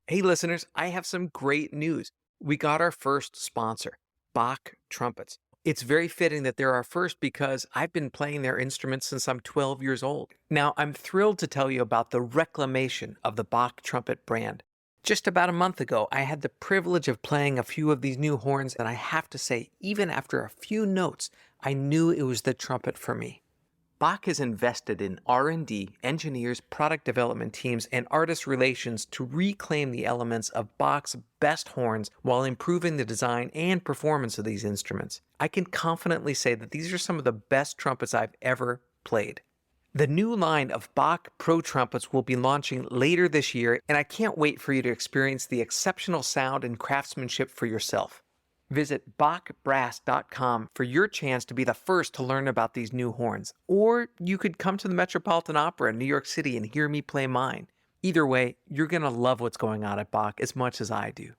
Hey, listeners, I have some great news. We got our first sponsor, Bach Trumpets. It's very fitting that they're our first because I've been playing their instruments since I'm 12 years old. Now, I'm thrilled to tell you about the reclamation of the Bach trumpet brand. Just about a month ago, I had the privilege of playing a few of these new horns, and I have to say, even after a few notes, I knew it was the trumpet for me. Bach has invested in R&D, engineers, product development teams, and artist relations to reclaim the elements of Bach's best horns while improving the design and performance of these instruments. I can confidently say that these are some of the best trumpets I've ever played. The new line of Bach Pro trumpets will be launching later this year, and I can't wait for you to experience the exceptional sound and craftsmanship for yourself. Visit bachbrass.com for your chance to be the first to learn about these new horns. Or you could come to the Metropolitan Opera in New York City and hear me play mine. Either way, you're going to love what's going on at Bach as much as I do.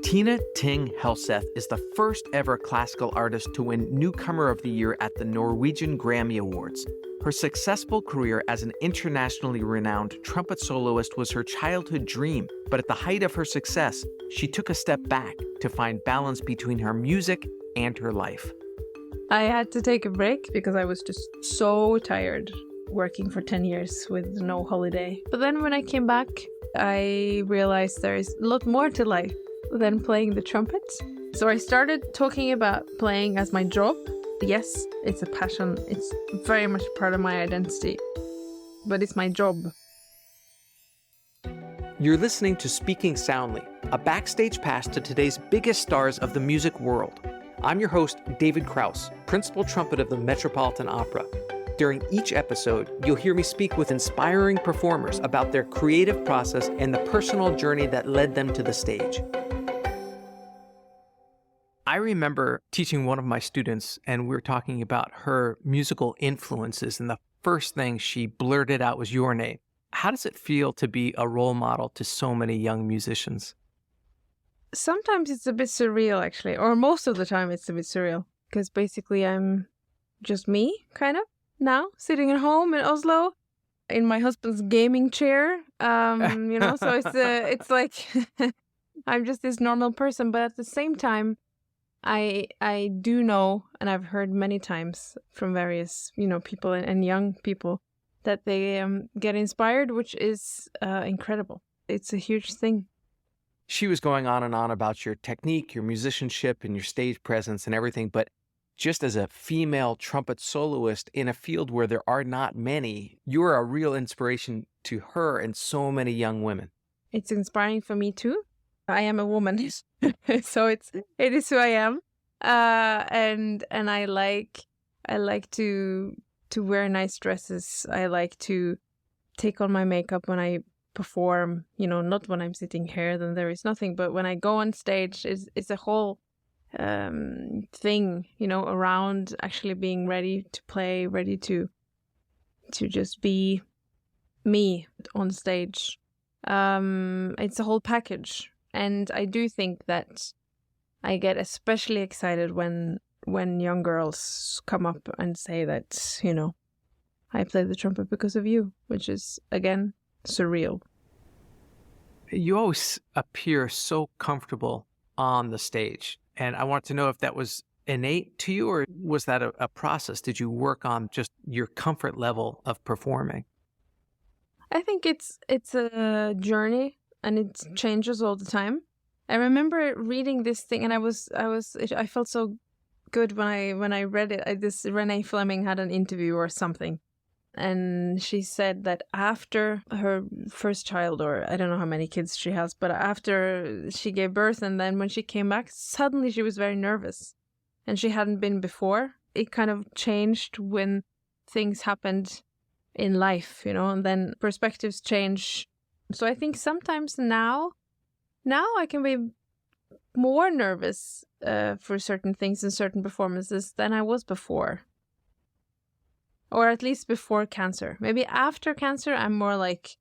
Tine Thing Helseth is the first ever classical artist to win Newcomer of the Year at the Norwegian Grammy Awards. Her successful career as an internationally renowned trumpet soloist was her childhood dream, but at the height of her success, she took a step back to find balance between her music and her life. I had to take a break because I was just so tired working for 10 years with no holiday. But then when I came back, I realized there is a lot more to life than playing the trumpet. So I started talking about playing as my job. Yes, it's a passion. It's very much part of my identity, but it's my job. You're listening to Speaking Soundly, a backstage pass to today's biggest stars of the music world. I'm your host, David Krauss, principal trumpet of the Metropolitan Opera. During each episode, you'll hear me speak with inspiring performers about their creative process and the personal journey that led them to the stage. I remember teaching one of my students, and we were talking about her musical influences, and the first thing she blurted out was your name. How does it feel to be a role model to so many young musicians? Sometimes it's a bit surreal, actually, or most of the time it's a bit surreal, because basically I'm just me, kind of, now, sitting at home in Oslo, in my husband's gaming chair, so it's like I'm just this normal person, but at the same time, I do know, and I've heard many times from various, people and young people that they get inspired, which is incredible. It's a huge thing. She was going on and on about your technique, your musicianship, and your stage presence and everything, but just as a female trumpet soloist in a field where there are not many, you're a real inspiration to her and so many young women. It's inspiring for me too. I am a woman, so it is who I am, and I like to wear nice dresses. I like to take on my makeup when I perform. Not when I'm sitting here, then there is nothing. But when I go on stage, it's a whole thing, around actually being ready to play, ready to just be me on stage. It's a whole package. And I do think that I get especially excited when young girls come up and say that, I play the trumpet because of you, which is, again, surreal. You always appear so comfortable on the stage. And I want to know if that was innate to you, or was that a process? Did you work on just your comfort level of performing? I think it's a journey. And it changes all the time. I remember reading this thing, and I felt so good when I read it. This Renee Fleming had an interview or something, and she said that after her first child, or I don't know how many kids she has, but after she gave birth, and then when she came back, suddenly she was very nervous, and she hadn't been before. It kind of changed when things happened in life, and then perspectives change. So I think sometimes now I can be more nervous for certain things and certain performances than I was before. Or at least before cancer. Maybe after cancer, I'm more like,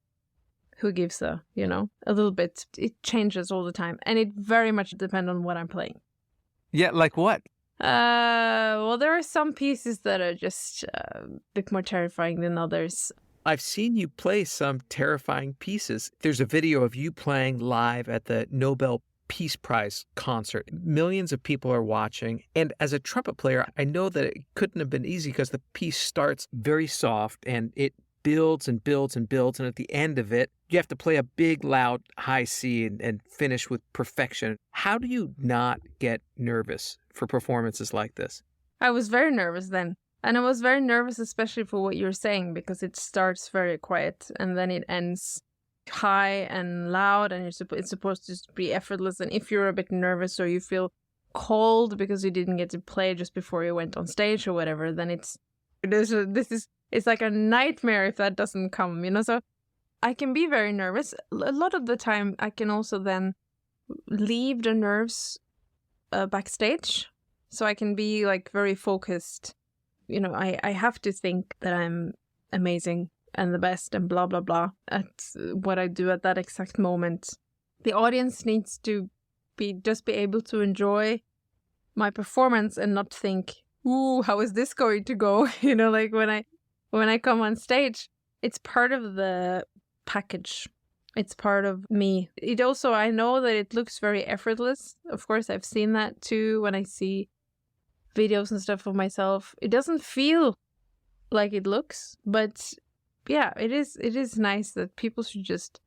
who gives a little bit. It changes all the time. And it very much depends on what I'm playing. Yeah, like what? Well, there are some pieces that are just a bit more terrifying than others. I've seen you play some terrifying pieces. There's a video of you playing live at the Nobel Peace Prize concert. Millions of people are watching. And as a trumpet player, I know that it couldn't have been easy because the piece starts very soft and it builds and builds and builds. And at the end of it, you have to play a big, loud, high C and finish with perfection. How do you not get nervous for performances like this? I was very nervous then. And I was very nervous, especially for what you're saying, because it starts very quiet and then it ends high and loud, and it's supposed to just be effortless. And if you're a bit nervous or you feel cold because you didn't get to play just before you went on stage or whatever, then it's like a nightmare if that doesn't come, you know? So I can be very nervous. A lot of the time I can also then leave the nerves backstage, so I can be like very focused. You know, I have to think that I'm amazing and the best and blah, blah, blah at what I do at that exact moment. The audience needs to just be able to enjoy my performance and not think, ooh, how is this going to go? You know, like when I come on stage, it's part of the package. It's part of me. It also, I know that it looks very effortless. Of course, I've seen that too when I see videos and stuff of myself. It doesn't feel like it looks, but yeah, it is nice that people should just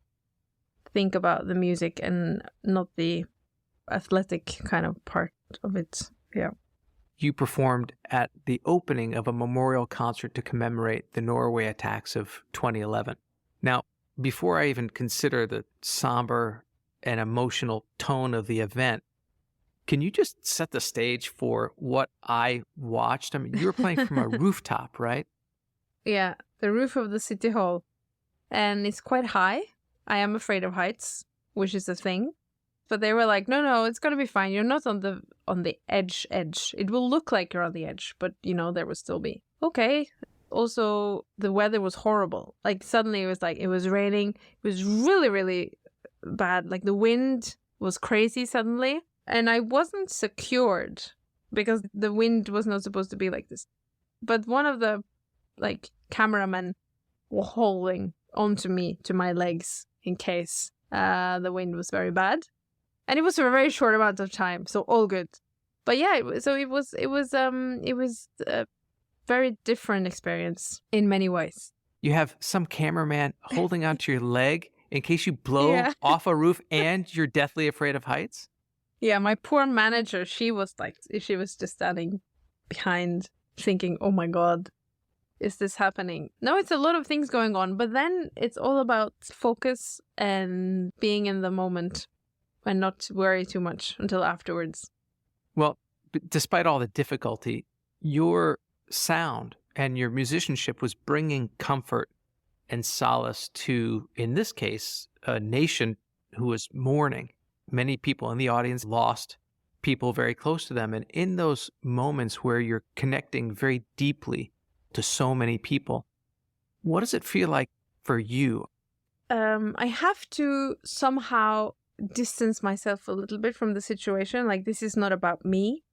think about the music and not the athletic kind of part of it. Yeah. You performed at the opening of a memorial concert to commemorate the Norway attacks of 2011. Now, before I even consider the somber and emotional tone of the event, can you just set the stage for what I watched? I mean, you were playing from a rooftop, right? Yeah, the roof of the city hall. And it's quite high. I am afraid of heights, which is a thing. But they were like, no, it's going to be fine. You're not on the edge. It will look like you're on the edge, but, you know, there will still be. Okay. Also, the weather was horrible. Like, suddenly it was raining. It was really, really bad. Like, the wind was crazy suddenly. And I wasn't secured because the wind was not supposed to be like this. But one of the, cameramen were holding onto me, to my legs, in case the wind was very bad. And it was for a very short amount of time, so all good. But yeah, it was a very different experience in many ways. You have some cameraman holding onto your leg in case you blow off a roof and you're deathly afraid of heights? Yeah, my poor manager, she was just standing behind thinking, oh my God, is this happening? No, it's a lot of things going on, but then it's all about focus and being in the moment and not worry too much until afterwards. Well, despite all the difficulty, your sound and your musicianship was bringing comfort and solace to, in this case, a nation who was mourning. Many people in the audience lost people very close to them. And in those moments where you're connecting very deeply to so many people, what does it feel like for you? I have to somehow distance myself a little bit from the situation. Like, this is not about me.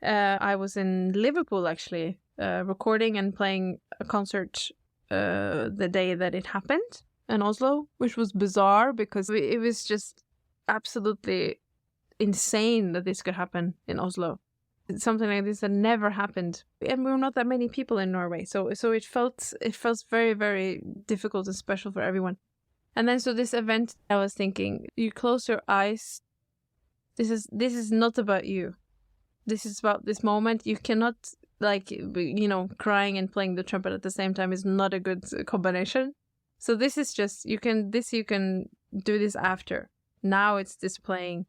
I was in Liverpool, actually, recording and playing a concert the day that it happened in Oslo, which was bizarre because it was just absolutely insane that this could happen in Oslo. It's something like this that never happened, and we're not that many people in Norway, so it felt very, very difficult and special for everyone. And then so this event, I was thinking, you close your eyes. This is not about you. This is about this moment. You cannot, crying and playing the trumpet at the same time is not a good combination. So this is just you can do this after. Now it's this playing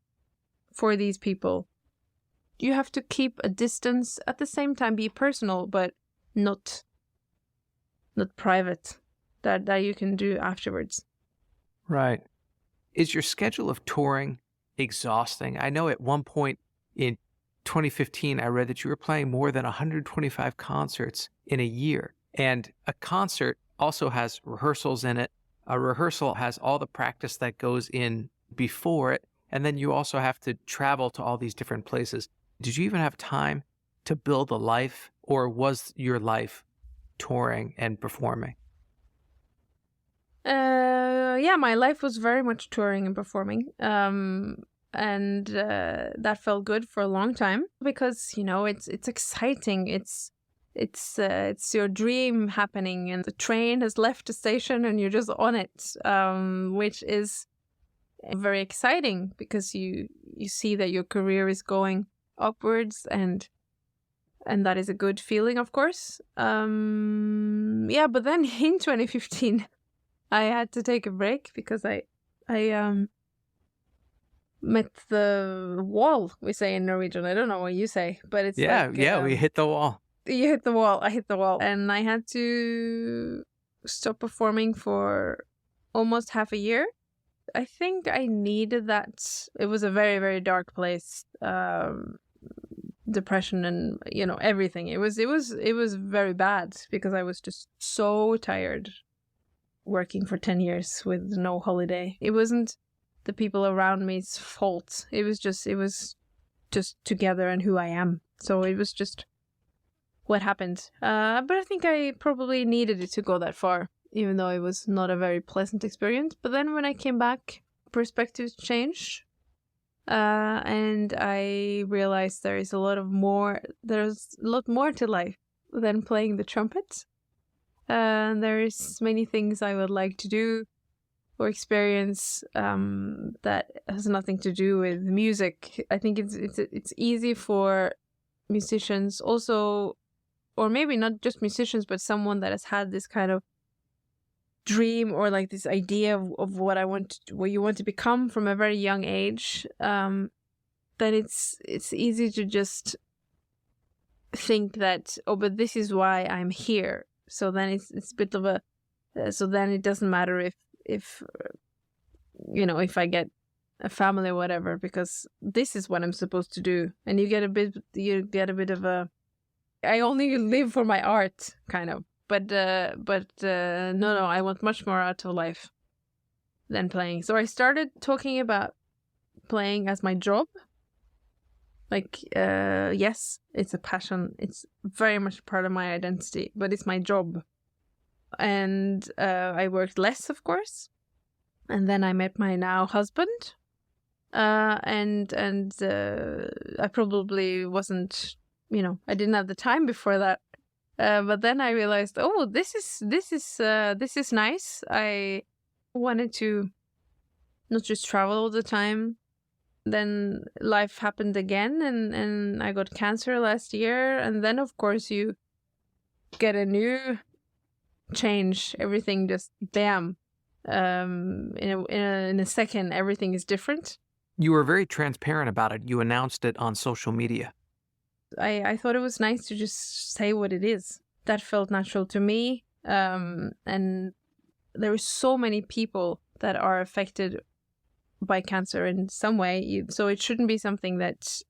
for these people. You have to keep a distance, at the same time be personal, but not private. That you can do afterwards. Right. Is your schedule of touring exhausting? I know at one point in 2015, I read that you were playing more than 125 concerts in a year. And a concert also has rehearsals in it. A rehearsal has all the practice that goes in before it. And then you also have to travel to all these different places. Did you even have time to build a life, or was your life touring and performing? Yeah, my life was very much touring and performing. And that felt good for a long time because, you know, it's exciting. It's your dream happening, and the train has left the station and you're just on it, which is very exciting because you see that your career is going upwards, and that is a good feeling, of course. Yeah, but then in 2015, I had to take a break because I met the wall, we say in Norwegian. I don't know what you say, but it's like... we hit the wall. You hit the wall. I hit the wall. And I had to stop performing for almost half a year. I think I needed that. It was a very, very dark place. Depression and, you know, everything. It was very bad because I was just so tired working for 10 years with no holiday. It wasn't the people around me's fault. It was just together and who I am. So it was just what happened. But I think I probably needed it to go that far, even though it was not a very pleasant experience. But then when I came back, perspectives changed. And I realized there's a lot more to life than playing the trumpet. There's many things I would like to do or experience that has nothing to do with music. I think it's easy for musicians also, or maybe not just musicians, but someone that has had this kind of dream or like this idea of what you want to become from a very young age, then it's easy to just think that, oh, but this is why I'm here. So then it's a bit of a so then it doesn't matter if you know, if I get a family or whatever, because this is what I'm supposed to do. And you get a bit of a, I only live for my art kind of. But no, I want much more out of life than playing. So I started talking about playing as my job. Like, yes, it's a passion. It's very much part of my identity, but it's my job. And I worked less, of course. And then I met my now husband. And I probably wasn't, you know, I didn't have the time before that. But then I realized, oh, this is nice. I wanted to not just travel all the time. Then life happened again, and I got cancer last year. And then, of course, you get a new change. Everything just bam. In a second, everything is different. You were very transparent about it. You announced it on social media. I thought it was nice to just say what it is. That felt natural to me. And there are so many people that are affected by cancer in some way. So it shouldn't be something that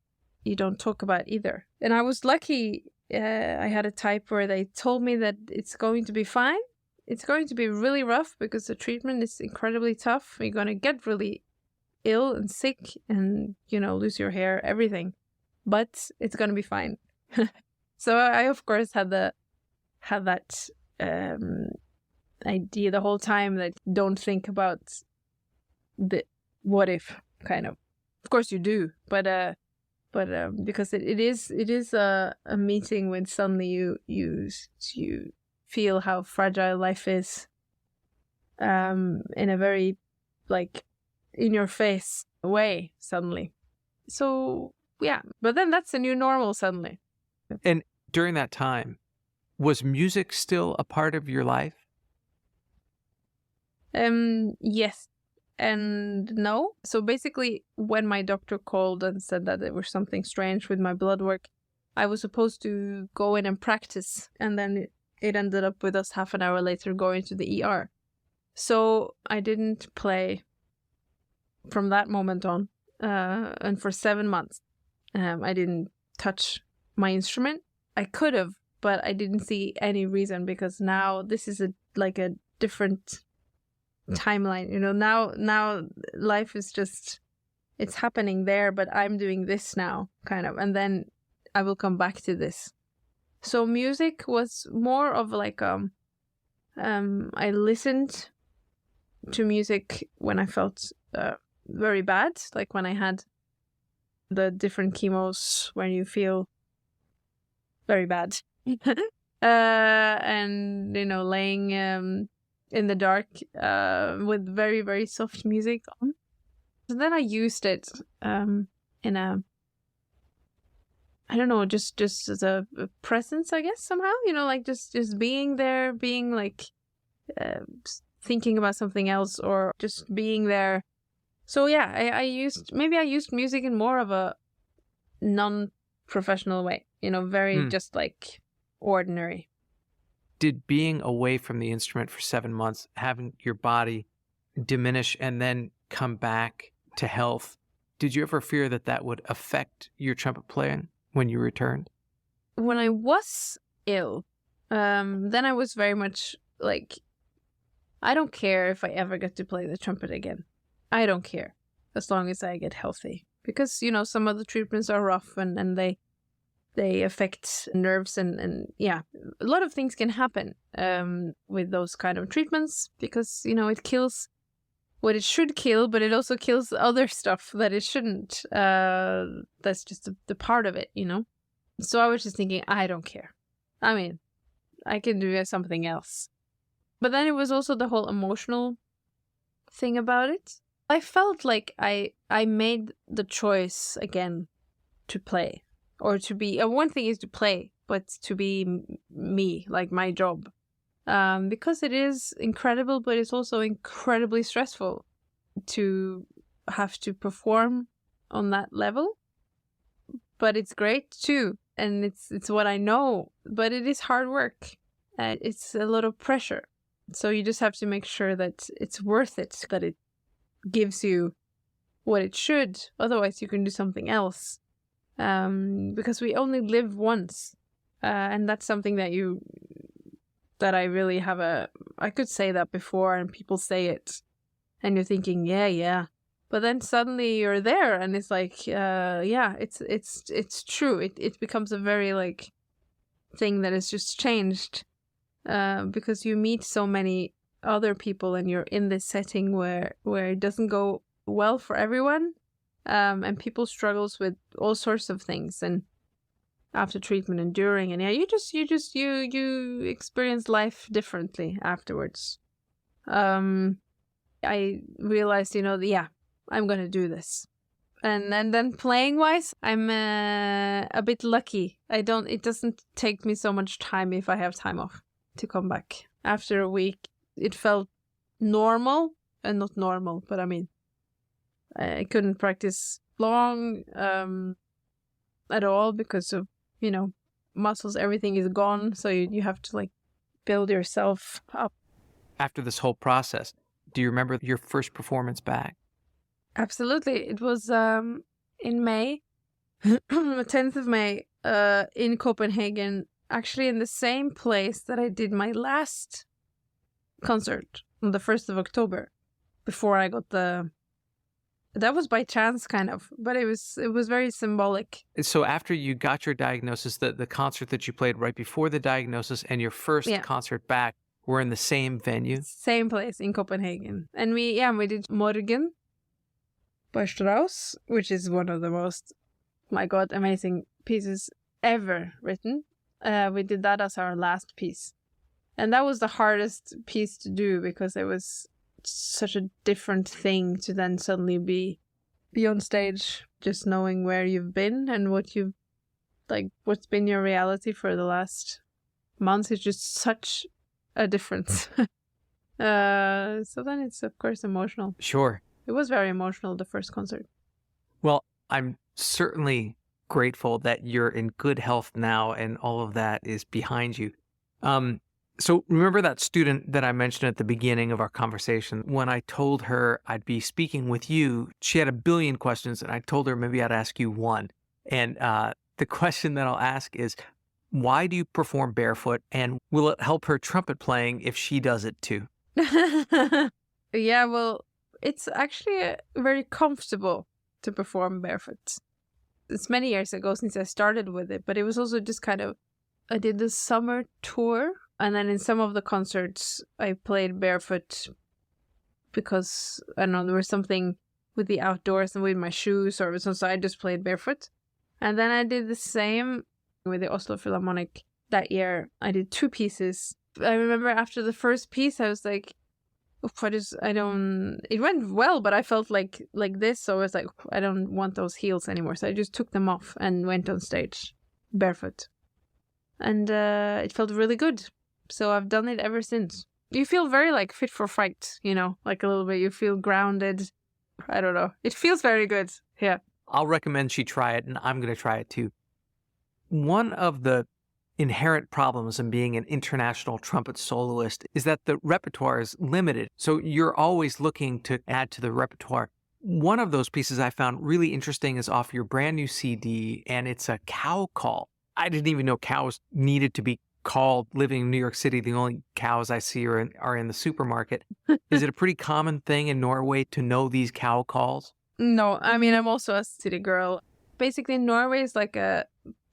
you don't talk about either. And I was lucky. I had a type where they told me that it's going to be fine. It's going to be really rough because the treatment is incredibly tough. You're going to get really ill and sick and, you know, lose your hair, everything. But it's going to be fine. So I, of course, had that idea the whole time that don't think about the what if kind of. Of course you do, but because it is a meeting when suddenly you feel how fragile life is, in a very like in your face way suddenly. So. Yeah, but then that's a new normal suddenly. And during that time, was music still a part of your life? Yes and no. So basically, when my doctor called and said that there was something strange with my blood work, I was supposed to go in and practice, and then it ended up with us half an hour later going to the ER. So I didn't play from that moment on, and for 7 months. I didn't touch my instrument. I could have, but I didn't see any reason because now this is a different timeline. You know, now life is just it's happening there, but I'm doing this now, kind of, and then I will come back to this. So music was more of like I listened to music when I felt very bad, like when I had the different chemos when you feel very bad. And laying in the dark with very, very soft music on. So then I used it in a, I don't know, just as a presence, I guess, somehow, like just being there, being like thinking about something else, or just being there. So yeah, I used music in more of a non-professional way, very just like ordinary. Did being away from the instrument for 7 months, having your body diminish and then come back to health, did you ever fear that would affect your trumpet playing when you returned? When I was ill, then I was very much like, I don't care if I ever get to play the trumpet again. I don't care, as long as I get healthy. Because, some of the treatments are rough and they affect nerves and yeah, a lot of things can happen with those kind of treatments, because, it kills what it should kill, but it also kills other stuff that it shouldn't. That's just the part of it, So I was just thinking, I don't care. I mean, I can do something else. But then it was also the whole emotional thing about it. I felt like I made the choice again to play, or to be. One thing is to play, but to be me, like my job, because it is incredible, but it's also incredibly stressful to have to perform on that level. But it's great too, and it's what I know. But it is hard work, and it's a lot of pressure. So you just have to make sure that it's worth it, that it gives you what it should. Otherwise, you can do something else. Because we only live once. And that's something that I really have I could say that before and people say it. And you're thinking, yeah. But then suddenly you're there and it's like, yeah, it's true. It becomes a very like thing that has just changed. Because you meet so many other people and you're in this setting where it doesn't go well for everyone, and people struggles with all sorts of things, and after treatment and during, and yeah, you experience life differently afterwards. I realized, I'm gonna do this. And then playing wise, I'm a bit lucky. It doesn't take me so much time if I have time off to come back. After a week, it felt normal, and not normal, but I mean, I couldn't practice long at all because of, muscles, everything is gone. So you have to like build yourself up. After this whole process, do you remember your first performance back? Absolutely. It was in May, 10th of May, in Copenhagen, actually in the same place that I did my last concert on the 1st of October, before I got that was by chance kind of, but it was very symbolic. So after you got your diagnosis, the concert that you played right before the diagnosis and your first concert back were in the same venue? Same place in Copenhagen. And we did Morgen by Strauss, which is one of the most, my God, amazing pieces ever written. We did that as our last piece. And that was the hardest piece to do because it was such a different thing to then suddenly be on stage, just knowing where you've been and what's been your reality for the last months. It's just such a difference. So then it's of course emotional. Sure. It was very emotional, the first concert. Well, I'm certainly grateful that you're in good health now and all of that is behind you. So remember that student that I mentioned at the beginning of our conversation? When I told her I'd be speaking with you, she had a billion questions, and I told her maybe I'd ask you one. And the question that I'll ask is, why do you perform barefoot, and will it help her trumpet playing if she does it too? Yeah, well, it's actually very comfortable to perform barefoot. It's many years ago since I started with it, but it was also just kind of, I did the summer tour, and then in some of the concerts I played barefoot because, I don't know, there was something with the outdoors and with my shoes, or so I just played barefoot. And then I did the same with the Oslo Philharmonic that year. I did 2 pieces. I remember after the first piece, I was like, it went well, but I felt like this. So I was like, I don't want those heels anymore. So I just took them off and went on stage barefoot. And it felt really good. So I've done it ever since. You feel very like fit for fight, you know, like a little bit. You feel grounded. I don't know. It feels very good. Yeah. I'll recommend she try it, and I'm going to try it too. One of the inherent problems in being an international trumpet soloist is that the repertoire is limited. So you're always looking to add to the repertoire. One of those pieces I found really interesting is off your brand new CD, and it's a cow call. I didn't even know cows needed to be called. Living in New York City, the only cows I see are in the supermarket. Is it a pretty common thing in Norway to know these cow calls? No, I mean, I'm also a city girl. Basically, Norway is like a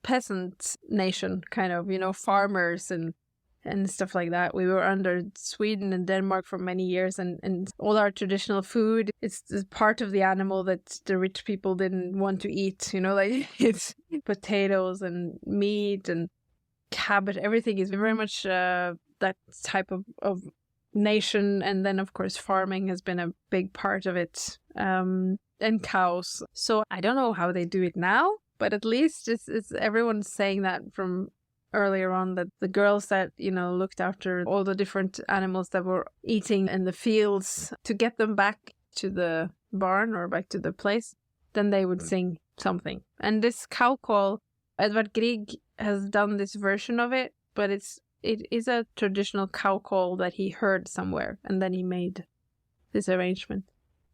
peasant nation, kind of, you know, farmers and stuff like that. We were under Sweden and Denmark for many years, and all our traditional food, it's part of the animal that the rich people didn't want to eat, you know, like it's potatoes and meat and cabbage. Everything is very much that type of nation. And then, of course, farming has been a big part of it, and cows. So I don't know how they do it now, but at least it's everyone's saying that from earlier on, that the girls that, you know, looked after all the different animals that were eating in the fields, to get them back to the barn or back to the place, then they would sing something. And this cow call, Edvard Grieg has done this version of it, but it is a traditional cow call that he heard somewhere, and then he made this arrangement.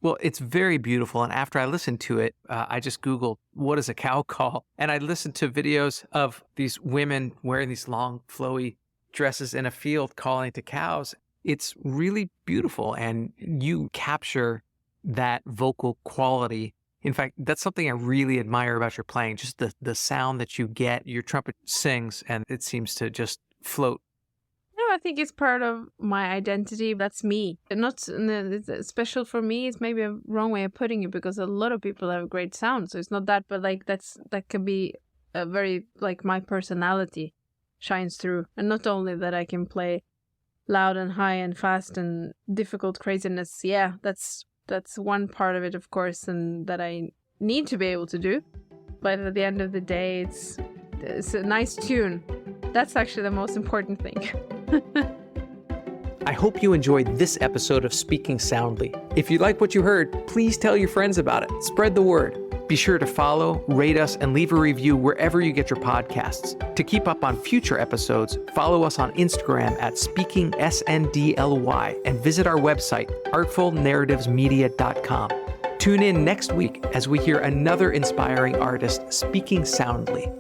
Well, it's very beautiful. And after I listened to it, I just Googled, what is a cow call? And I listened to videos of these women wearing these long, flowy dresses in a field calling to cows. It's really beautiful. And you capture that vocal quality. In fact, that's something I really admire about your playing, just the sound that you get. Your trumpet sings, and it seems to just float. I think it's part of my identity. That's me. Not it's special for me. It's maybe a wrong way of putting it, because a lot of people have great sound. So it's not that, but like that can be a very, like, my personality shines through. And not only that I can play loud and high and fast and difficult craziness. Yeah, that's one part of it, of course, and that I need to be able to do. But at the end of the day, it's a nice tune. That's actually the most important thing. I hope you enjoyed this episode of Speaking Soundly. If you like what you heard, please tell your friends about it. Spread the word. Be sure to follow, rate us, and leave a review wherever you get your podcasts. To keep up on future episodes, follow us on Instagram at SpeakingSNDLY and visit our website, artfulnarrativesmedia.com. Tune in next week as we hear another inspiring artist speaking soundly.